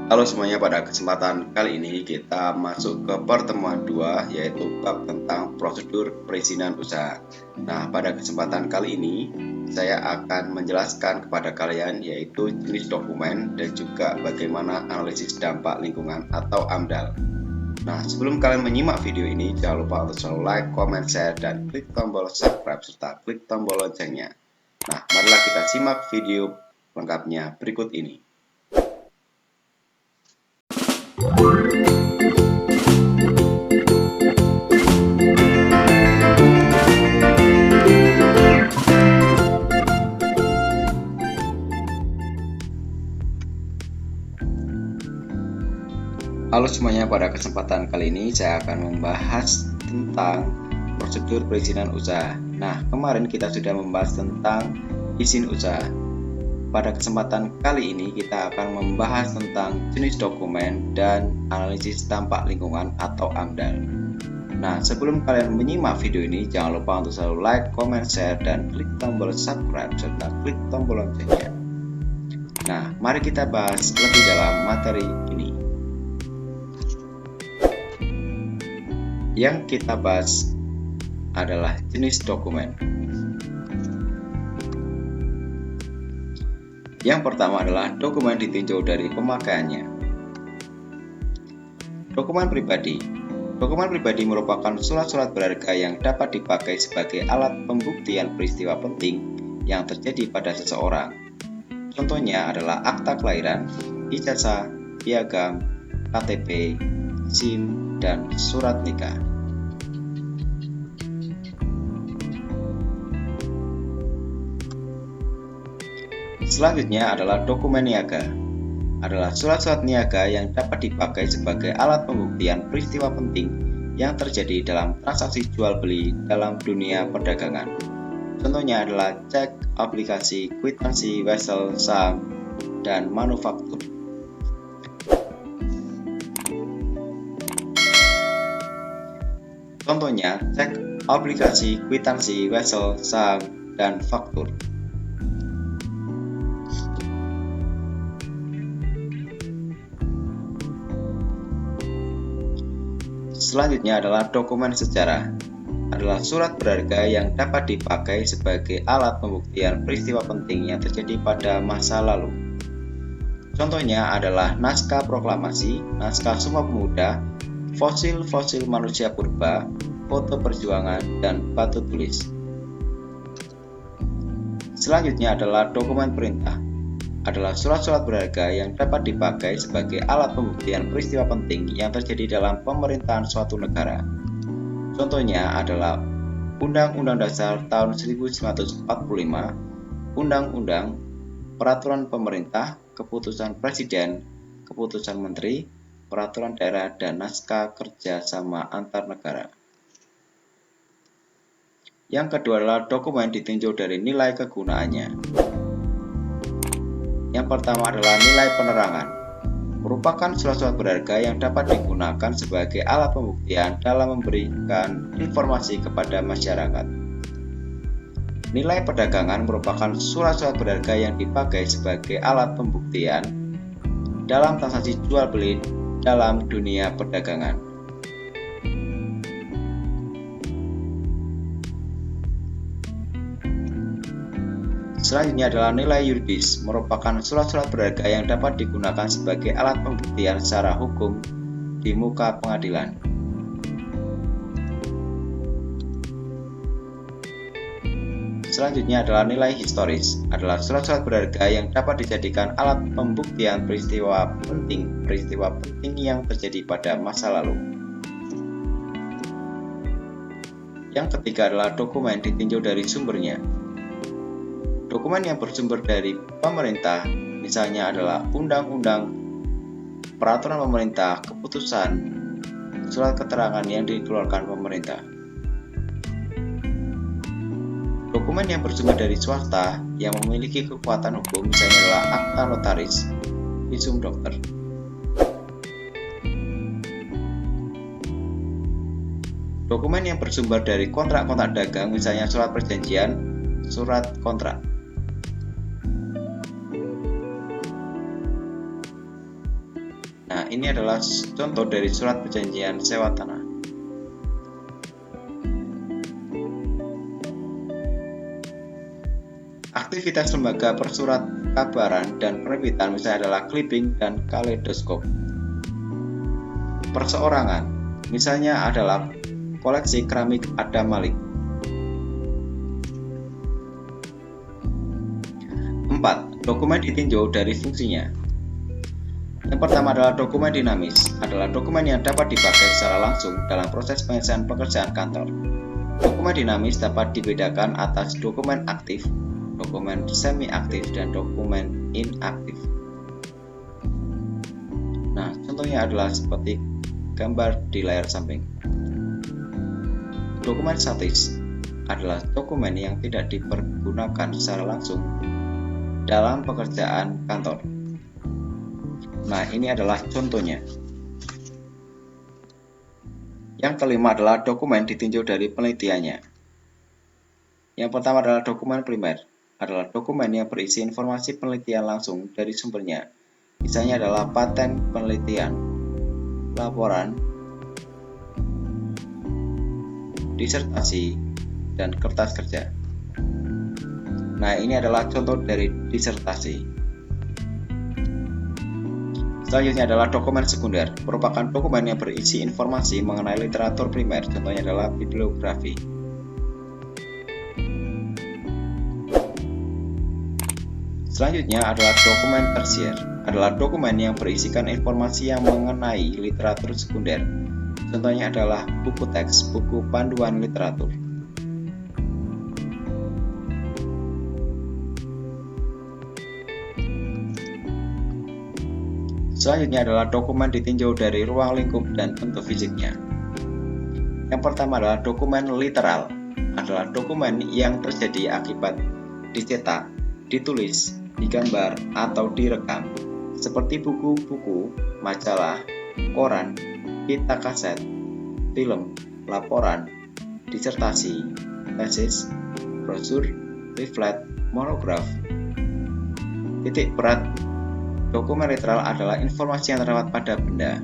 Halo semuanya, pada kesempatan kali ini kita masuk ke pertemuan 2, yaitu bab tentang prosedur perizinan usaha. Nah, pada kesempatan kali ini saya akan menjelaskan kepada kalian yaitu jenis dokumen dan juga bagaimana analisis dampak lingkungan atau AMDAL. Nah, sebelum kalian menyimak video ini, jangan lupa untuk selalu like, comment, share, dan klik tombol subscribe serta klik tombol loncengnya. Nah, marilah kita simak video lengkapnya berikut ini. Halo semuanya, pada kesempatan kali ini saya akan membahas tentang prosedur perizinan usaha. Nah, kemarin kita sudah membahas tentang izin usaha. Pada kesempatan kali ini kita akan membahas tentang jenis dokumen dan analisis dampak lingkungan atau AMDAL. Nah, sebelum kalian menyimak video ini, jangan lupa untuk selalu like, comment, share, dan klik tombol subscribe serta klik tombol loncengnya. Nah, mari kita bahas lebih dalam materi ini. Yang kita bahas adalah jenis dokumen. Yang pertama adalah dokumen ditinjau dari pemakaiannya. Dokumen pribadi. Dokumen pribadi merupakan surat-surat berharga yang dapat dipakai sebagai alat pembuktian peristiwa penting yang terjadi pada seseorang. Contohnya adalah akta kelahiran, ijazah, piagam, KTP, SIM, dan surat nikah. Selanjutnya adalah dokumen niaga. Adalah surat-surat niaga yang dapat dipakai sebagai alat pembuktian peristiwa penting yang terjadi dalam transaksi jual beli dalam dunia perdagangan. Contohnya adalah cek, aplikasi, kwitansi, wesel, saham, dan manufaktur. Contohnya cek, aplikasi, kwitansi, wesel, saham, dan faktur. Selanjutnya adalah dokumen sejarah. Adalah surat berharga yang dapat dipakai sebagai alat pembuktian peristiwa penting yang terjadi pada masa lalu. Contohnya adalah naskah proklamasi, naskah Sumpah Pemuda, fosil-fosil manusia purba, foto perjuangan, dan batu tulis. Selanjutnya adalah dokumen perintah. Adalah surat-surat berharga yang dapat dipakai sebagai alat pembuktian peristiwa penting yang terjadi dalam pemerintahan suatu negara. Contohnya adalah Undang-Undang Dasar tahun 1945, Undang-Undang, Peraturan Pemerintah, Keputusan Presiden, Keputusan Menteri, Peraturan Daerah, dan Naskah Kerja Sama Antar Negara. Yang kedua adalah dokumen ditinjau dari nilai kegunaannya. Yang pertama adalah nilai penerangan. Merupakan surat-surat berharga yang dapat digunakan sebagai alat pembuktian dalam memberikan informasi kepada masyarakat. Nilai perdagangan merupakan surat-surat berharga yang dipakai sebagai alat pembuktian dalam transaksi jual beli dalam dunia perdagangan. Selanjutnya adalah nilai yuridis, merupakan surat-surat berharga yang dapat digunakan sebagai alat pembuktian secara hukum di muka pengadilan. Selanjutnya adalah nilai historis, adalah surat-surat berharga yang dapat dijadikan alat pembuktian peristiwa penting yang terjadi pada masa lalu. Yang ketiga adalah dokumen ditinjau dari sumbernya. Dokumen yang bersumber dari pemerintah, misalnya adalah undang-undang, peraturan pemerintah, keputusan, surat keterangan yang dikeluarkan pemerintah. Dokumen yang bersumber dari swasta yang memiliki kekuatan hukum, misalnya adalah akta notaris, visum dokter. Dokumen yang bersumber dari kontrak-kontrak dagang, misalnya surat perjanjian, surat kontrak. Nah, ini adalah contoh dari surat perjanjian sewa tanah. Aktivitas lembaga persurat kabaran dan penerbitan misalnya adalah clipping dan kaleidoskop. Perseorangan misalnya adalah koleksi keramik Adam Malik. 4. Dokumen ditinjau dari fungsinya. Yang pertama adalah dokumen dinamis, adalah dokumen yang dapat dipakai secara langsung dalam proses penyelesaian pekerjaan kantor. Dokumen dinamis dapat dibedakan atas dokumen aktif, dokumen semi-aktif, dan dokumen inaktif. Nah, contohnya adalah seperti gambar di layar samping. Dokumen statis adalah dokumen yang tidak dipergunakan secara langsung dalam pekerjaan kantor. Nah, ini adalah contohnya. Yang kelima adalah dokumen ditinjau dari penelitiannya. Yang pertama adalah dokumen primer, adalah dokumen yang berisi informasi penelitian langsung dari sumbernya. Misalnya adalah paten penelitian, laporan, disertasi, dan kertas kerja. Nah, ini adalah contoh dari disertasi. Selanjutnya adalah dokumen sekunder, merupakan dokumen yang berisi informasi mengenai literatur primer, contohnya adalah bibliografi. Selanjutnya adalah dokumen tersier, adalah dokumen yang berisikan informasi yang mengenai literatur sekunder, contohnya adalah buku teks, buku panduan literatur. Selanjutnya adalah dokumen ditinjau dari ruang lingkup dan bentuk fisiknya. Yang pertama adalah dokumen literal, adalah dokumen yang terjadi akibat dicetak, ditulis, digambar, atau direkam, seperti buku-buku, majalah, koran, pita kaset, film, laporan, disertasi, tesis, brosur, leaflet, monograf. Titik berat dokumen literal adalah informasi yang terdapat pada benda.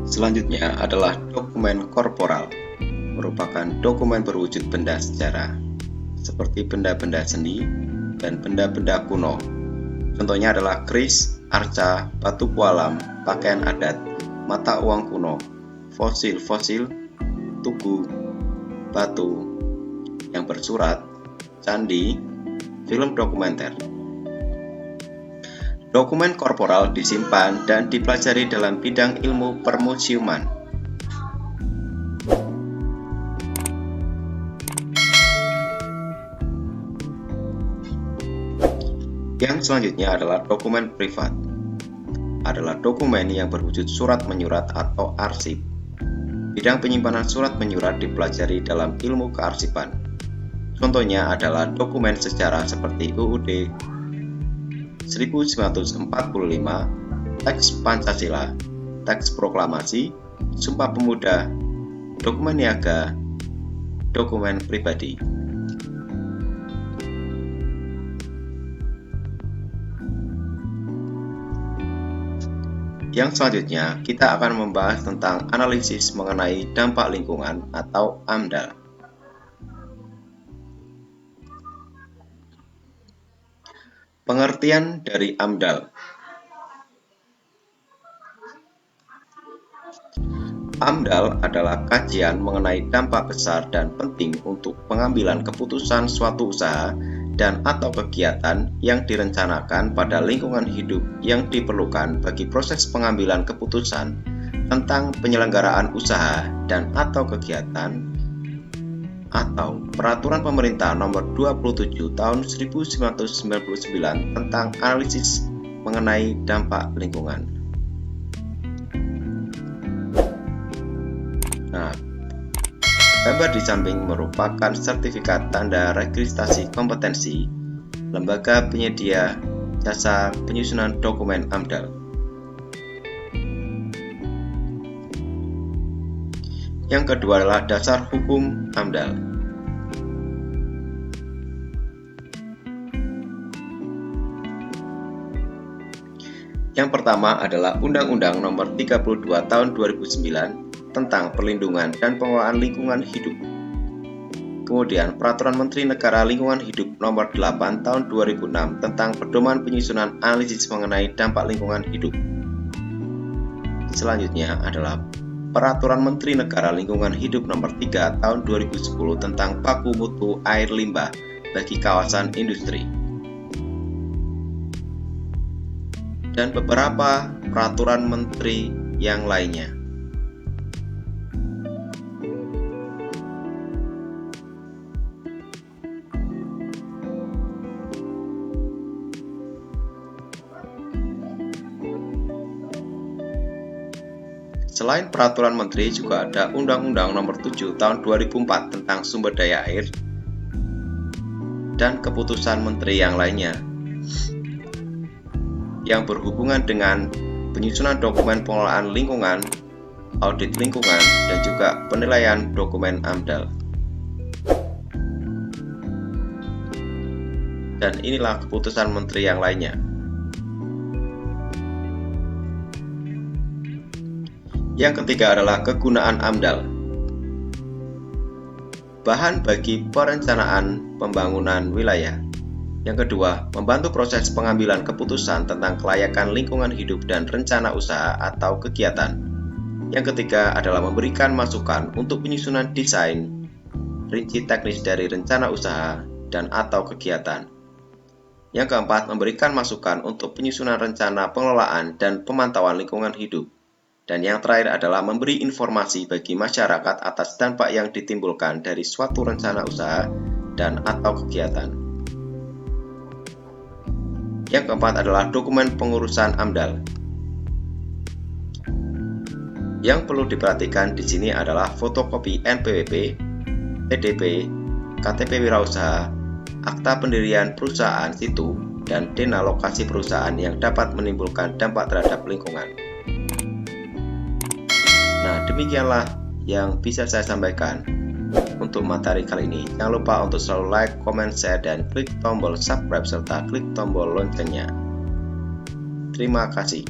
Selanjutnya adalah dokumen korporal, merupakan dokumen berwujud benda secara, seperti benda-benda seni dan benda-benda kuno. Contohnya adalah keris, arca, batu pualam, pakaian adat, mata uang kuno, fosil-fosil, tugu, batu yang bersurat, candi, film dokumenter. Dokumen korporal disimpan dan dipelajari dalam bidang ilmu permusiuman. Yang selanjutnya adalah dokumen privat. Adalah dokumen yang berwujud surat menyurat atau arsip. Bidang penyimpanan surat menyurat dipelajari dalam ilmu kearsipan. Contohnya adalah dokumen sejarah seperti UUD 1945, teks Pancasila, teks proklamasi, Sumpah Pemuda, dokumen niaga, dokumen pribadi. Yang selanjutnya, kita akan membahas tentang analisis mengenai dampak lingkungan atau AMDAL. Pengertian dari AMDAL. AMDAL adalah kajian mengenai dampak besar dan penting untuk pengambilan keputusan suatu usaha dan atau kegiatan yang direncanakan pada lingkungan hidup yang diperlukan bagi proses pengambilan keputusan tentang penyelenggaraan usaha dan atau kegiatan atau Peraturan Pemerintah Nomor 27 Tahun 1999 tentang analisis mengenai dampak lingkungan. Nah, gambar di samping merupakan sertifikat tanda registrasi kompetensi lembaga penyedia jasa penyusunan dokumen AMDAL. Yang kedua adalah dasar hukum AMDAL. Yang pertama adalah Undang-Undang Nomor 32 Tahun 2009 tentang Perlindungan dan Pengelolaan Lingkungan Hidup. Kemudian Peraturan Menteri Negara Lingkungan Hidup Nomor 8 Tahun 2006 tentang Pedoman Penyusunan Analisis mengenai Dampak Lingkungan Hidup. Selanjutnya adalah Peraturan Menteri Negara Lingkungan Hidup Nomor 3 Tahun 2010 tentang baku mutu air limbah bagi kawasan industri. Dan beberapa peraturan menteri yang lainnya. Selain peraturan menteri, juga ada Undang-Undang Nomor 7 Tahun 2004 tentang sumber daya air dan keputusan menteri yang lainnya yang berhubungan dengan penyusunan dokumen pengelolaan lingkungan, audit lingkungan, dan juga penilaian dokumen AMDAL. Dan inilah keputusan menteri yang lainnya. Yang ketiga adalah kegunaan AMDAL. Bahan bagi perencanaan pembangunan wilayah. Yang kedua, membantu proses pengambilan keputusan tentang kelayakan lingkungan hidup dan rencana usaha atau kegiatan. Yang ketiga adalah memberikan masukan untuk penyusunan desain, rinci teknis dari rencana usaha dan atau kegiatan. Yang keempat, memberikan masukan untuk penyusunan rencana pengelolaan dan pemantauan lingkungan hidup. Dan yang terakhir adalah memberi informasi bagi masyarakat atas dampak yang ditimbulkan dari suatu rencana usaha dan atau kegiatan. Yang keempat adalah dokumen pengurusan AMDAL. Yang perlu diperhatikan di sini adalah fotokopi NPWP, PDP, KTP wirausaha, akta pendirian perusahaan situ, dan dana lokasi perusahaan yang dapat menimbulkan dampak terhadap lingkungan. Nah, demikianlah yang bisa saya sampaikan untuk materi kali ini. Jangan lupa untuk selalu like, comment, share, dan klik tombol subscribe serta klik tombol loncengnya. Terima kasih.